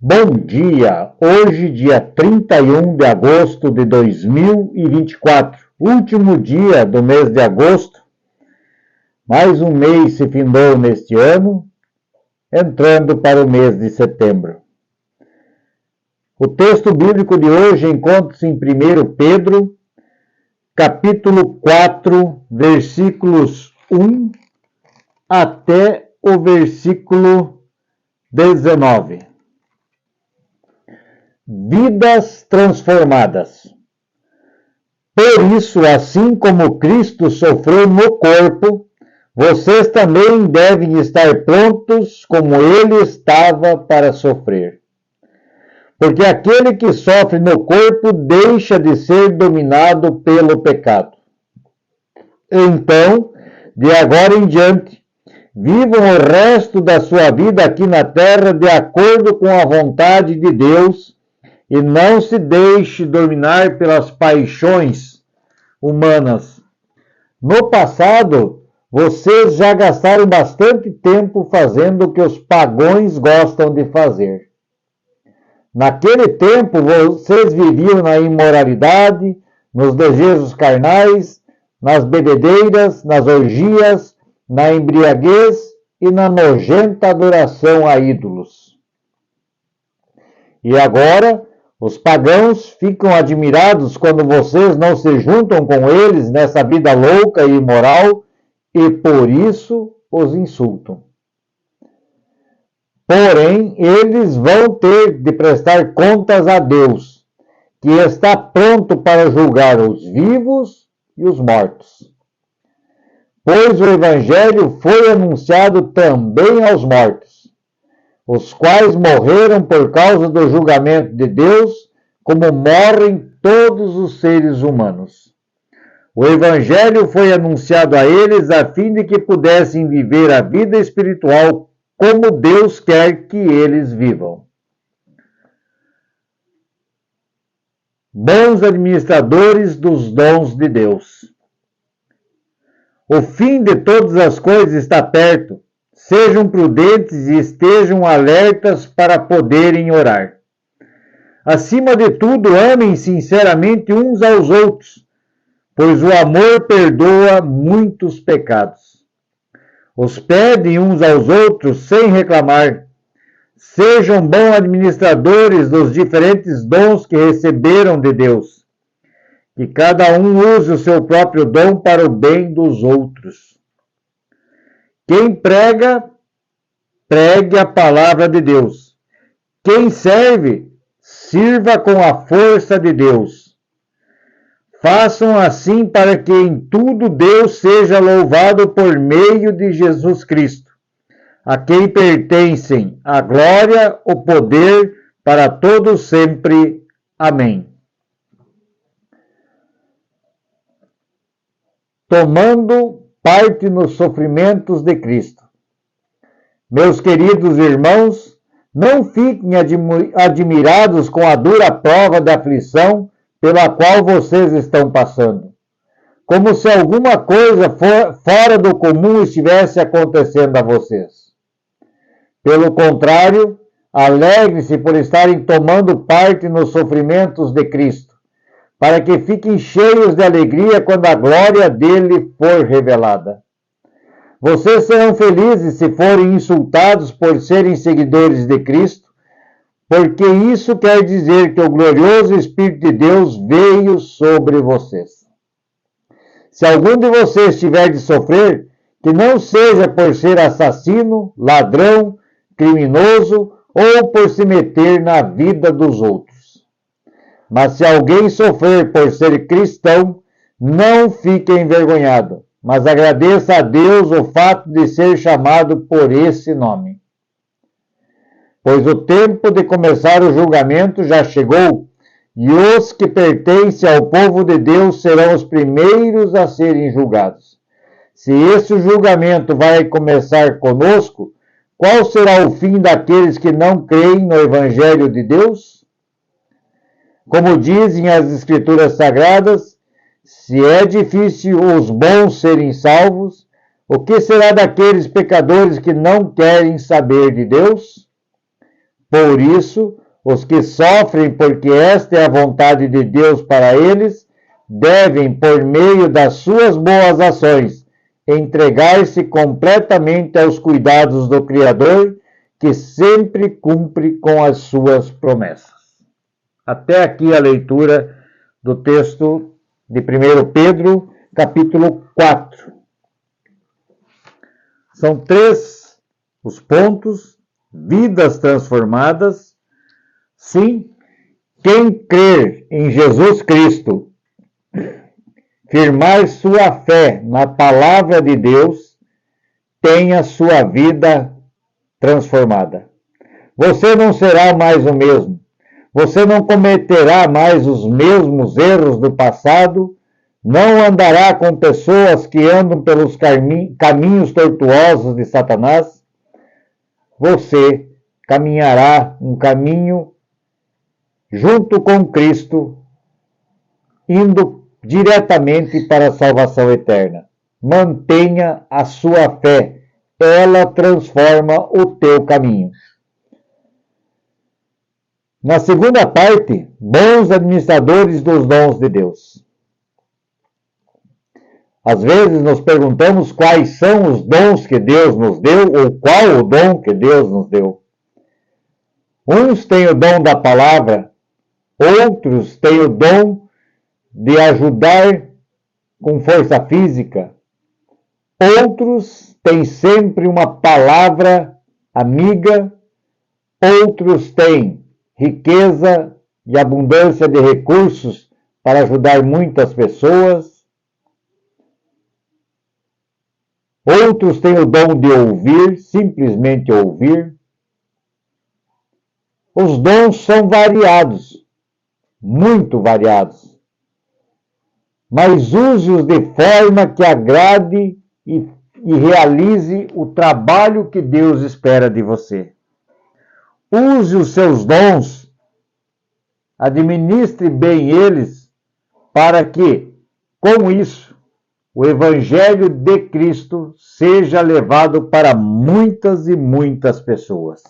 Bom dia! Hoje, dia 31 de agosto de 2024, último dia do mês de agosto. Mais um mês se findou neste ano, entrando para o mês de setembro. O texto bíblico de hoje encontra-se em 1 Pedro, capítulo 4, versículos 1 até o versículo 19. Vidas transformadas. Por isso, assim como Cristo sofreu no corpo, vocês também devem estar prontos como ele estava para sofrer. Porque aquele que sofre no corpo deixa de ser dominado pelo pecado. Então, de agora em diante, vivam o resto da sua vida aqui na terra de acordo com a vontade de Deus, e não se deixe dominar pelas paixões humanas. No passado, vocês já gastaram bastante tempo fazendo o que os pagãos gostam de fazer. Naquele tempo, vocês viviam na imoralidade, nos desejos carnais, nas bebedeiras, nas orgias, na embriaguez e na nojenta adoração a ídolos. E agora, os pagãos ficam admirados quando vocês não se juntam com eles nessa vida louca e imoral e por isso os insultam. Porém, eles vão ter de prestar contas a Deus, que está pronto para julgar os vivos e os mortos. Pois o Evangelho foi anunciado também aos mortos, os quais morreram por causa do julgamento de Deus, como morrem todos os seres humanos. O Evangelho foi anunciado a eles a fim de que pudessem viver a vida espiritual como Deus quer que eles vivam. Bons administradores dos dons de Deus. O fim de todas as coisas está perto. Sejam prudentes e estejam alertas para poderem orar. Acima de tudo, amem sinceramente uns aos outros, pois o amor perdoa muitos pecados. Hospedem uns aos outros sem reclamar. Sejam bons administradores dos diferentes dons que receberam de Deus. Que cada um use o seu próprio dom para o bem dos outros. Quem prega, pregue a palavra de Deus. Quem serve, sirva com a força de Deus. Façam assim para que em tudo Deus seja louvado por meio de Jesus Cristo, a quem pertencem a glória, o poder para todos sempre. Amém. Tomando parte nos sofrimentos de Cristo. Meus queridos irmãos, não fiquem admirados com a dura prova da aflição pela qual vocês estão passando, como se alguma coisa fora do comum estivesse acontecendo a vocês. Pelo contrário, alegre-se por estarem tomando parte nos sofrimentos de Cristo, para que fiquem cheios de alegria quando a glória dele for revelada. Vocês serão felizes se forem insultados por serem seguidores de Cristo, porque isso quer dizer que o glorioso Espírito de Deus veio sobre vocês. Se algum de vocês tiver de sofrer, que não seja por ser assassino, ladrão, criminoso ou por se meter na vida dos outros. Mas se alguém sofrer por ser cristão, não fique envergonhado, mas agradeça a Deus o fato de ser chamado por esse nome. Pois o tempo de começar o julgamento já chegou, e os que pertencem ao povo de Deus serão os primeiros a serem julgados. Se esse julgamento vai começar conosco, qual será o fim daqueles que não creem no Evangelho de Deus? Como dizem as Escrituras Sagradas, se é difícil os bons serem salvos, o que será daqueles pecadores que não querem saber de Deus? Por isso, os que sofrem porque esta é a vontade de Deus para eles, devem, por meio das suas boas ações, entregar-se completamente aos cuidados do Criador, que sempre cumpre com as suas promessas. Até aqui a leitura do texto de 1 Pedro, capítulo 4. São 3 os pontos: vidas transformadas. Sim, quem crer em Jesus Cristo, firmar sua fé na palavra de Deus, tem a sua vida transformada. Você não será mais o mesmo. Você não cometerá mais os mesmos erros do passado, não andará com pessoas que andam pelos caminhos tortuosos de Satanás. Você caminhará um caminho junto com Cristo, indo diretamente para a salvação eterna. Mantenha a sua fé, ela transforma o teu caminho. Na segunda parte, bons administradores dos dons de Deus. Às vezes nos perguntamos quais são os dons que Deus nos deu, ou qual o dom que Deus nos deu. Uns têm o dom da palavra, outros têm o dom de ajudar com força física, outros têm sempre uma palavra amiga, outros têm riqueza e abundância de recursos para ajudar muitas pessoas. Outros têm o dom de ouvir, simplesmente ouvir. Os dons são variados, muito variados. Mas use-os de forma que agrade e realize o trabalho que Deus espera de você. Use os seus dons, administre bem eles, para que, com isso, o Evangelho de Cristo seja levado para muitas e muitas pessoas.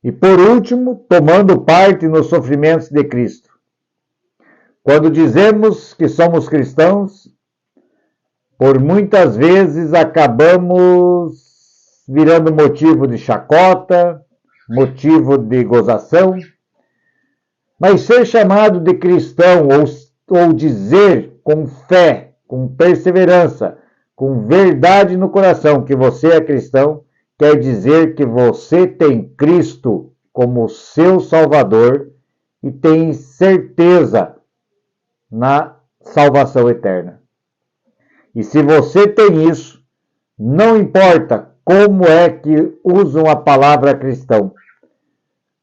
E por último, tomando parte nos sofrimentos de Cristo. Quando dizemos que somos cristãos, por muitas vezes acabamos virando motivo de chacota, motivo de gozação. Mas ser chamado de cristão, ou dizer com fé, com perseverança, com verdade no coração que você é cristão, quer dizer que você tem Cristo como seu Salvador e tem certeza na salvação eterna. E se você tem isso, não importa como é que usam a palavra cristão,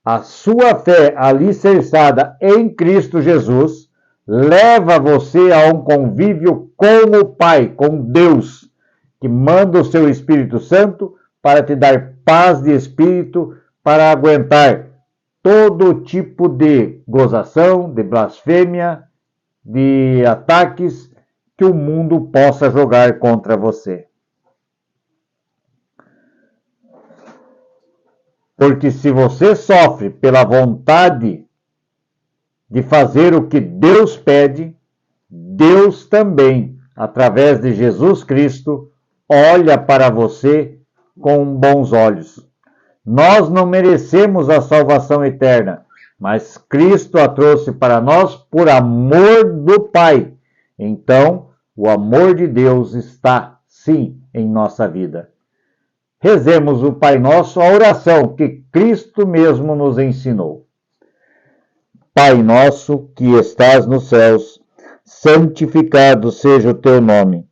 a sua fé alicerçada em Cristo Jesus leva você a um convívio com o Pai, com Deus, que manda o seu Espírito Santo para te dar paz de espírito, para aguentar todo tipo de gozação, de blasfêmia, de ataques que o mundo possa jogar contra você. Porque se você sofre pela vontade de fazer o que Deus pede, Deus também, através de Jesus Cristo, olha para você com bons olhos. Nós não merecemos a salvação eterna, mas Cristo a trouxe para nós por amor do Pai. Então, o amor de Deus está, sim, em nossa vida. Rezemos o Pai Nosso, a oração que Cristo mesmo nos ensinou. Pai nosso que estás nos céus, santificado seja o teu nome.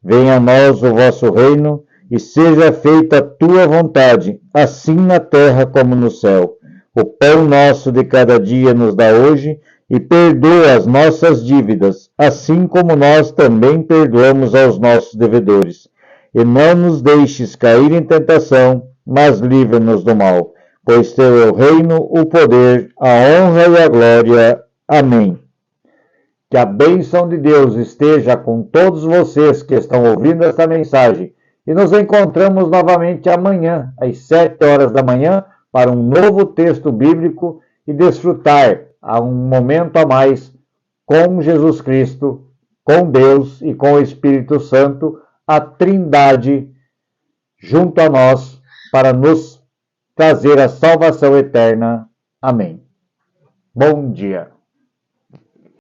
Venha a nós o vosso reino e seja feita a tua vontade, assim na terra como no céu. O pão nosso de cada dia nos dá hoje e perdoa as nossas dívidas, assim como nós também perdoamos aos nossos devedores. E não nos deixes cair em tentação, mas livra-nos do mal. Pois teu é o reino, o poder, a honra e a glória. Amém. Que a bênção de Deus esteja com todos vocês que estão ouvindo esta mensagem e nos encontramos novamente amanhã, às 7 horas da manhã, para um novo texto bíblico e desfrutar a um momento a mais com Jesus Cristo, com Deus e com o Espírito Santo, a Trindade junto a nós para nos trazer a salvação eterna. Amém. Bom dia.